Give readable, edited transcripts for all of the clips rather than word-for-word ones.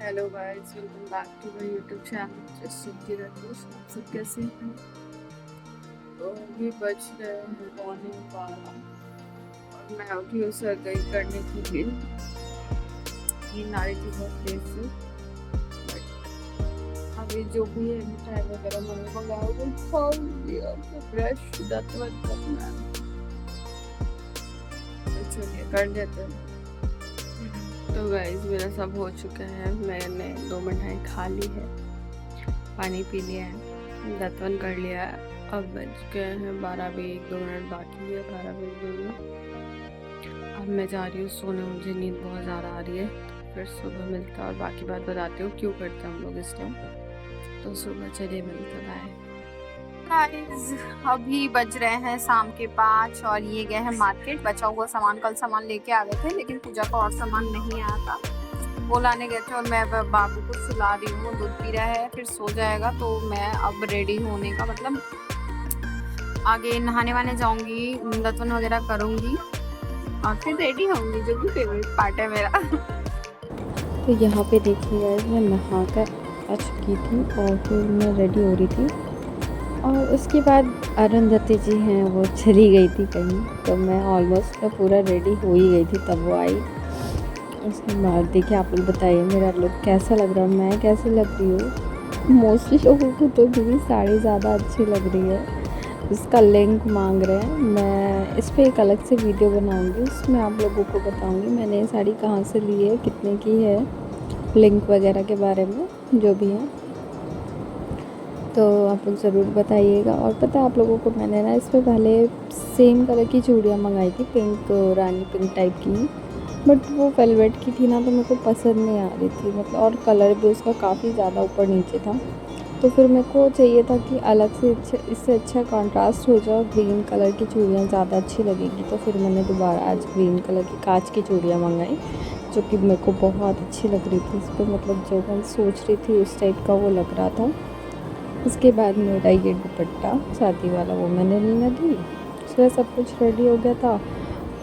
Hello guys, welcome back to my YouTube channel just Siddhi Rakesh. आप सब कैसे हैं? तो अभी बज रहे हैं पौने 12 और मैं उठी हूँ सरगई करने के लिए। नींद आ रही थी बहुत देर से, बट अभी जो भी है मिठाई वगैरह मैंने मंगाया वो खा लिया। फिर ब्रश दांत वात करना है, तो चलिए कर लेते हैं। तो गाइस मेरा सब हो चुका है, मैंने 2 मिठाई खा ली है, पानी पी लिया है, दातवन कर लिया है। अब बज गए हैं 12 भी 1-2 मिनट बाकी है, 12 बज गई है। अब मैं जा रही हूँ सोने, मुझे नींद बहुत ज़्यादा आ रही है। तो फिर सुबह मिलता है और बाकी बात बताती हूँ क्यों करते हैं हम लोग इस टाइम। तो सुबह चलिए मिलते, बाय गाइस। अभी बज रहे हैं शाम के 5 और ये गए हैं मार्केट। बचा हुआ सामान कल सामान लेके आ गए थे, लेकिन पूजा का और सामान नहीं आया था, वो लाने गए थे। और मैं बाबू को सुला रही हूँ, दूध पी रहा है, फिर सो जाएगा। तो मैं अब रेडी होने का मतलब आगे नहाने वाने जाऊंगी, दातुन वगैरह करूंगी और फिर रेडी होंगी, जो भी फेवरेट पार्ट है मेरा। तो यहाँ पे देखिए गाइस, मैं नहा कर आ चुकी थी और फिर मैं रेडी हो रही थी। और उसके बाद अरुंधति जी हैं, वो चली गई थी कहीं, तो मैं ऑलमोस्ट मैं पूरा रेडी हो ही गई थी तब वो आई। उसके बाद देखिए, आप लोग बताइए मेरा लुक कैसा लग रहा है, मैं कैसी लग रही हूँ। मोस्टली लोगों को तो मेरी साड़ी ज़्यादा अच्छी लग रही है, उसका लिंक मांग रहे हैं। मैं इस पर एक अलग से वीडियो बनाऊंगी, उसमें आप लोगों को बताऊंगी मैंने ये साड़ी कहाँ से ली है, कितने की है, लिंक वगैरह के बारे में जो भी है। तो आप लोग ज़रूर बताइएगा। और पता है आप लोगों को, मैंने ना इस पर पहले सेम कलर की चूड़ियाँ मंगाई थी, पिंक, रानी पिंक टाइप की, बट वो वेलवेट की थी ना, तो मेरे को पसंद नहीं आ रही थी मतलब, और कलर भी उसका काफ़ी ज़्यादा ऊपर नीचे था। तो फिर मेरे को चाहिए था कि अलग से इससे अच्छा कंट्रास्ट हो जाए, ग्रीन कलर की चूड़ियाँ ज़्यादा अच्छी लगेगी। तो फिर मैंने दोबारा आज ग्रीन कलर की कांच की चूड़ियाँ मंगाई, जो कि मेरे को बहुत अच्छी लग रही थी इस पर, मतलब जो मैं सोच रही थी उस टाइप का वो लग रहा था। उसके बाद मेरा ये दुपट्टा शादी वाला वो मैंने लेना दी। उसका सब कुछ रेडी हो गया था।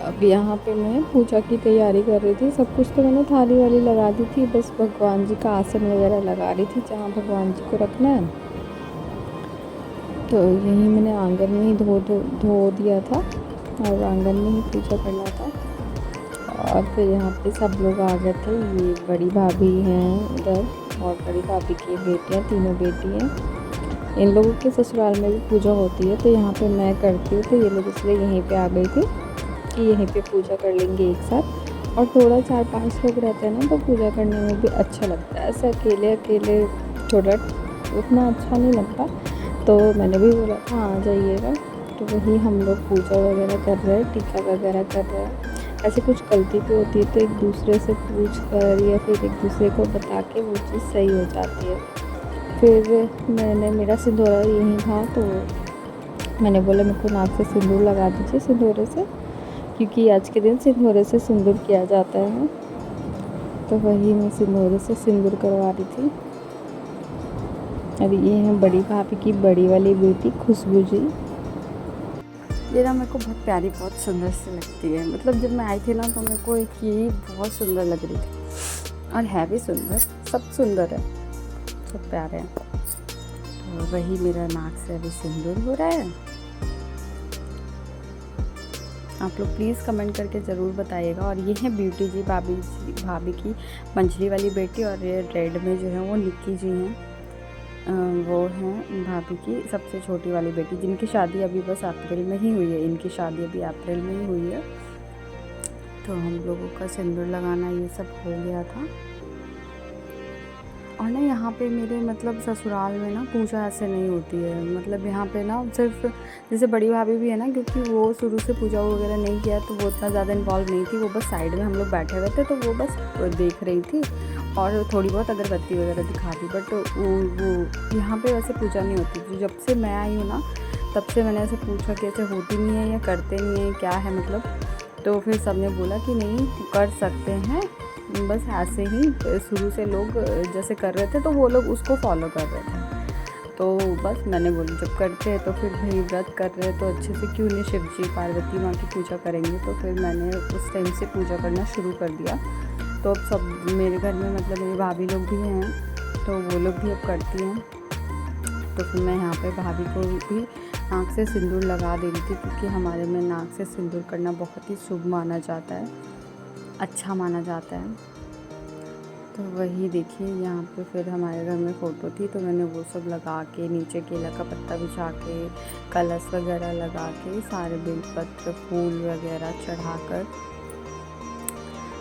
अब यहाँ पे मैं पूजा की तैयारी कर रही थी। सब कुछ तो मैंने थाली वाली लगा दी थी, बस भगवान जी का आसन वगैरह लगा रही थी जहाँ भगवान जी को रखना है। तो यहीं मैंने आंगन में ही धो दिया था और आंगन में ही पूजा करना था। और फिर यहाँ पे सब लोग आ गए थे, ये बड़ी भाभी हैं इधर, और बड़ी भाभी की बेटियाँ, तीनों बेटी हैं। इन लोगों के ससुराल में भी पूजा होती है, तो यहाँ पे मैं करती हूँ, तो ये लोग इसलिए यहीं पे आ गई थी कि यहीं पे पूजा कर लेंगे एक साथ। और थोड़ा 4-5 लोग रहते हैं ना, तो पूजा करने में भी अच्छा लगता है। ऐसे अकेले अकेले थोड़ा उतना अच्छा नहीं लगता। तो मैंने भी बोला था आ जाइएगा, तो वही हम लोग पूजा वगैरह कर रहे हैं, टीका वगैरह कर रहे हैं। ऐसे कुछ गलती भी होती है तो एक दूसरे से पूछ कर या फिर एक दूसरे को बता के वो चीज़ सही हो जाती है। फिर मेरा सिंदूरा यहीं था, तो मैंने बोला मेरे को नाक से सिंदूर लगा दीजिए सिंदूरे से, क्योंकि आज के दिन सिंदूरे से सिंदूर किया जाता है। तो वही मैं सिंदूरे से सिंदूर करवा रही थी। और ये है बड़ी भाभी की बड़ी वाली बेटी खुशबू जी। ये ना मेरे को बहुत प्यारी, बहुत सुंदर सी लगती है। मतलब जब मैं आई थी ना, तो मेरे को एक ये बहुत सुंदर लग रही थी, और है भी सुंदर, सब सुंदर है, सब प्यारे हैं। तो वही मेरा नाक से अभी सिंदूर हो रहा है। आप लोग प्लीज़ कमेंट करके ज़रूर बताइएगा। और ये है ब्यूटी जी, भाभी की मंझली वाली बेटी, और ये रेड में जो है वो निक्की जी हैं। वो हैं भाभी की सबसे छोटी वाली बेटी, जिनकी शादी अभी बस अप्रैल में ही हुई है। इनकी शादी अभी अप्रैल में ही हुई है। तो हम लोगों का सिंदूर लगाना ये सब हो गया था। और ना यहाँ पे मेरे मतलब ससुराल में ना पूजा ऐसे नहीं होती है। मतलब यहाँ पे ना सिर्फ जैसे बड़ी भाभी भी है ना, क्योंकि वो शुरू से पूजा वगैरह नहीं किया, तो वो उतना ज़्यादा इन्वॉल्व नहीं थी। वो बस साइड में हम लोग बैठे हुए थे, तो वो बस देख रही थी और थोड़ी बहुत अगरबत्ती वगैरह दिखा दी। बट वो यहाँ पे वैसे पूजा नहीं होती। तो जब से मैं आई हूँ ना, तब से मैंने ऐसे पूछा कि ऐसे होती नहीं है या करते नहीं है, क्या है मतलब। तो फिर सब ने बोला कि नहीं कर सकते हैं, बस ऐसे ही शुरू से लोग जैसे कर रहे थे तो वो लोग उसको फॉलो कर रहे थे। तो बस मैंने बोली जब करते हैं तो फिर भाई व्रत कर रहे हैं तो अच्छे से क्यों नहीं शिव जी पार्वती माँ की पूजा करेंगे। तो फिर मैंने उस टाइम से पूजा करना शुरू कर दिया। तो तो अब सब मेरे घर में मतलब मेरी भाभी लोग भी हैं, तो वो लोग भी अब करती हैं। तो फिर मैं यहाँ पे भाभी को भी नाक से सिंदूर लगा दे रही थी, क्योंकि हमारे में नाक से सिंदूर करना बहुत ही शुभ माना जाता है, अच्छा माना जाता है। तो वही देखिए, यहाँ पे फिर हमारे घर में फ़ोटो थी, तो मैंने वो सब लगा के, नीचे केला का पत्ता बिछा के, कलश वगैरह लगा के, सारे बेलपत्र फूल वगैरह चढ़ाकर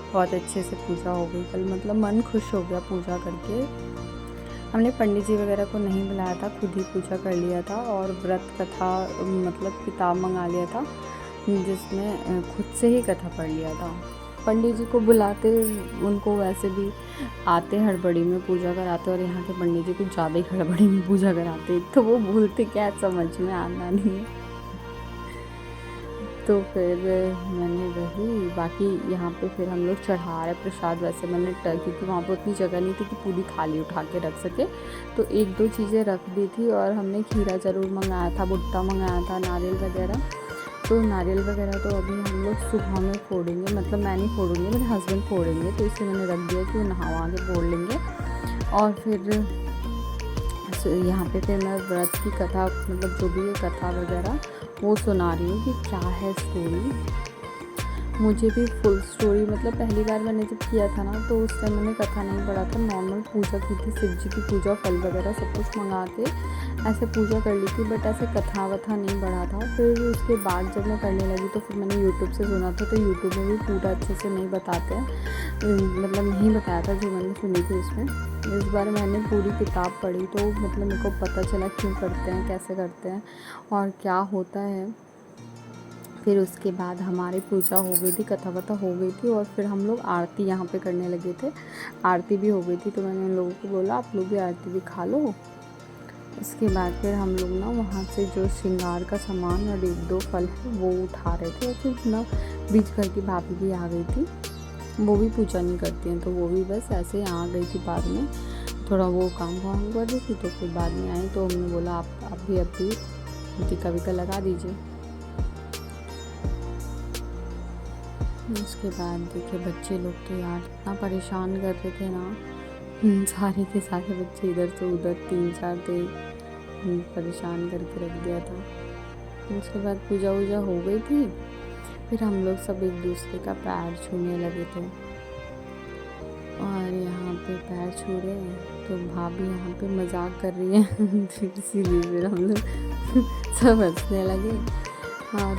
बहुत अच्छे से पूजा हो गई कल। मतलब मन खुश हो गया पूजा करके। हमने पंडित जी वगैरह को नहीं बुलाया था, खुद ही पूजा कर लिया था, और व्रत कथा मतलब किताब मंगा लिया था, जिसमें खुद से ही कथा पढ़ लिया था। पंडित जी को बुलाते, उनको वैसे भी आते हड़बड़ी में पूजा कराते, और यहाँ के पंडित जी कुछ ज़्यादा ही हड़बड़ी में पूजा कराते, तो वो बोलते क्या समझ में आना नहीं है। तो फिर मैंने वही बाकी यहाँ पे फिर हम लोग चढ़ा रहे प्रसाद। वैसे मैंने क्योंकि वहाँ पर उतनी जगह नहीं थी कि पूरी थाली उठा के रख सके, तो एक दो चीज़ें रख दी थी, और हमने खीरा ज़रूर मंगाया था, भुट्टा मंगाया था, नारियल वगैरह। तो नारियल वगैरह तो अभी हम लोग सुबह में फोड़ेंगे, मतलब मैं नहीं फोड़ूँगी, मेरे हस्बैंड फोड़ेंगे, तो इसलिए मैंने रख दिया कि वो नहा के फोड़ लेंगे। और फिर यहाँ पे फिर मैं व्रत की कथा, मतलब जो भी है कथा वगैरह, वो सुना रही हूँ कि क्या है स्टोरी। मुझे भी फुल स्टोरी, मतलब पहली बार मैंने जब किया था ना, तो उस टाइम मैंने कथा नहीं पढ़ा था, नॉर्मल पूजा की थी, शिव जी की पूजा, फल वगैरह सब कुछ मंगा के ऐसे पूजा कर ली थी, बट ऐसे कथा वथा नहीं पढ़ा था। फिर उसके बाद जब मैं करने लगी, तो फिर मैंने यूट्यूब से सुना था, तो यूट्यूब में भी पूरा अच्छे से नहीं बताते हैं, मतलब नहीं बताया था जो मैंने सुनी थी उसमें। इस बार मैंने पूरी किताब पढ़ी, तो मतलब मेरे को पता चला क्यों करते हैं, कैसे करते हैं और क्या होता है। फिर उसके बाद हमारी पूजा हो गई थी, कथा वथा हो गई थी, और फिर हम लोग आरती यहाँ पे करने लगे थे। आरती भी हो गई थी, तो मैंने उन लोगों को बोला आप लोग भी आरती भी खा लो। उसके बाद फिर हम लोग ना वहाँ से जो श्रृंगार का सामान और एक दो फल है वो उठा रहे थे। और फिर ना बीच घर की भाभी भी आ गई थी, वो भी पूजा नहीं करती हैं, तो वो भी बस ऐसे आ गई थी बाद में, थोड़ा वो काम कर रही थी, तो फिर बाद में आई, तो हमने बोला आप भी अभी टीका विका लगा दीजिए। उसके बाद देखिए बच्चे लोग तो यार इतना परेशान कर रहे थे ना, सारे के सारे बच्चे इधर से उधर 3-4 थे, परेशान करके रख दिया था। उसके बाद पूजा वूजा हो गई थी, फिर हम लोग सब एक दूसरे का पैर छूने लगे थे, और यहाँ पे पैर छू रहे हैं, तो भाभी यहाँ पे मजाक कर रही है इसीलिए फिर हम लोग सब हंसने लगे। और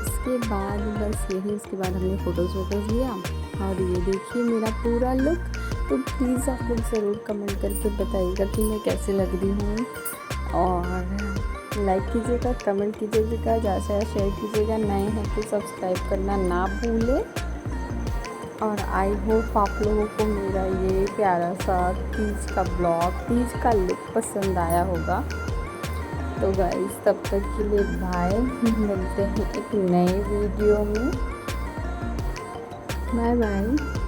उसके बाद बस यही, उसके बाद हमने फ़ोटोज़ वोटोज़ लिया, और ये देखिए मेरा पूरा लुक। तो प्लीज़ आप लोग ज़रूर कमेंट करके बताइएगा कि मैं कैसे लग रही हूँ, और लाइक कीजिएगा, कमेंट कीजिएगा, ज़्यादा से ज़्यादा शेयर कीजिएगा, नए हैं तो सब्सक्राइब करना ना भूलें। और आई होप आप लोगों को मेरा ये प्यारा सा तीज का ब्लॉग, तीज का लुक पसंद आया होगा। तो गाइस तब तक के लिए बाय, मिलते हैं एक नए वीडियो में, बाय बाय।